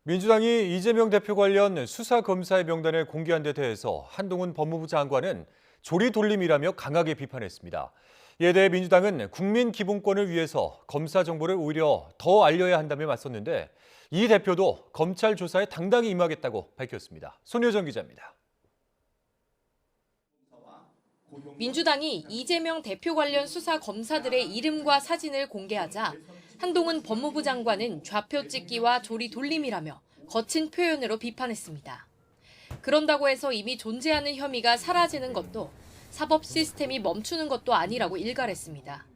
민주당이 이재명 대표 관련 수사 검사의 명단을 공개한 데 대해서 한동훈 법무부 장관은 조리돌림이라며 강하게 비판했습니다. 이에 대해 민주당은 국민 기본권을 위해서 검사 정보를 오히려 더 알려야 한다며 맞섰는데 이 대표도 검찰 조사에 당당히 임하겠다고 밝혔습니다. 손효정 기자입니다. 민주당이 이재명 대표 관련 수사 검사들의 이름과 사진을 공개하자 한동훈 법무부 장관은 좌표 찍기와 조리 돌림이라며 거친 표현으로 비판했습니다. 그런다고 해서 이미 존재하는 혐의가 사라지는 것도 사법 시스템이 멈추는 것도 아니라고 일갈했습니다.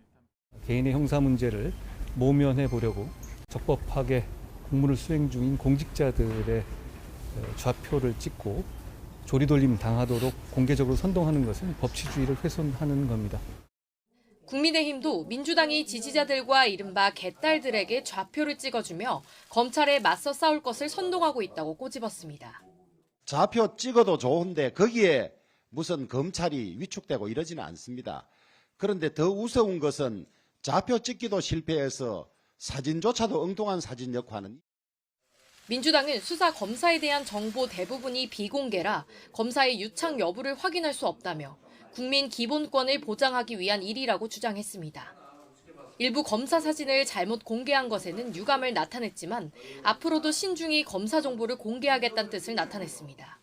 개인의 형사 문제를 모면해 보려고 적법하게 공무를 수행 중인 공직자들의 좌표를 찍고 조리돌림 당하도록 공개적으로 선동하는 것은 법치주의를 훼손하는 겁니다. 국민의힘도 민주당이 지지자들과 이른바 개딸들에게 좌표를 찍어주며 검찰에 맞서 싸울 것을 선동하고 있다고 꼬집었습니다. 좌표 찍어도 좋은데 거기에 무슨 검찰이 위축되고 이러지는 않습니다. 그런데 더 우스운 것은 좌표 찍기도 실패해서 사진조차도 엉뚱한 사진 역화는. 민주당은 수사 검사에 대한 정보 대부분이 비공개라 검사의 유착 여부를 확인할 수 없다며 국민 기본권을 보장하기 위한 일이라고 주장했습니다. 일부 검사 사진을 잘못 공개한 것에는 유감을 나타냈지만 앞으로도 신중히 검사 정보를 공개하겠다는 뜻을 나타냈습니다.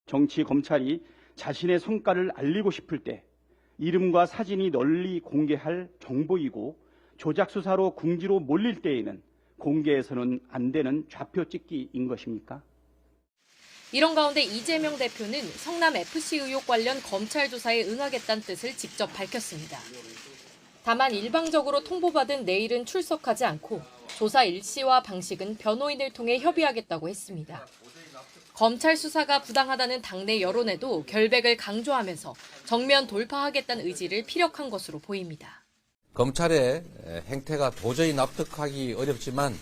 정치 검찰이 자신의 성과를 알리고 싶을 때 이름과 사진이 널리 공개할 정보이고 조작 수사로 궁지로 몰릴 때에는 공개해서는 안 되는 좌표 찍기인 것입니까? 이런 가운데 이재명 대표는 성남FC 의혹 관련 검찰 조사에 응하겠다는 뜻을 직접 밝혔습니다. 다만 일방적으로 통보받은 내일은 출석하지 않고 조사 일시와 방식은 변호인을 통해 협의하겠다고 했습니다. 검찰 수사가 부당하다는 당내 여론에도 결백을 강조하면서 정면 돌파하겠다는 의지를 피력한 것으로 보입니다. 검찰의 행태가 도저히 납득하기 어렵지만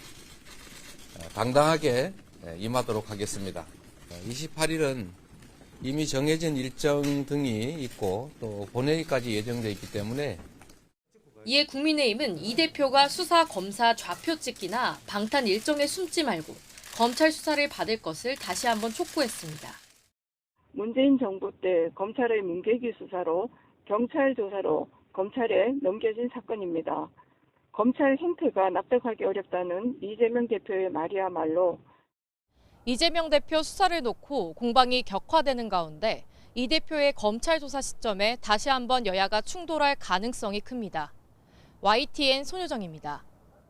당당하게 임하도록 하겠습니다. 28일은 이미 정해진 일정 등이 있고 또 본회의까지 예정돼 있기 때문에 이에 국민의힘은 이 대표가 수사 검사 좌표 찍기나 방탄 일정에 숨지 말고 검찰 수사를 받을 것을 다시 한번 촉구했습니다. 문재인 정부 때 검찰의 문계기 수사로 경찰 조사로 검찰에 넘겨진 사건입니다. 검찰 행태가 납득하기 어렵다는 이재명 대표의 말이야말로. 이재명 대표 수사를 놓고 공방이 격화되는 가운데 이 대표의 검찰 조사 시점에 다시 한번 여야가 충돌할 가능성이 큽니다. YTN 손효정입니다.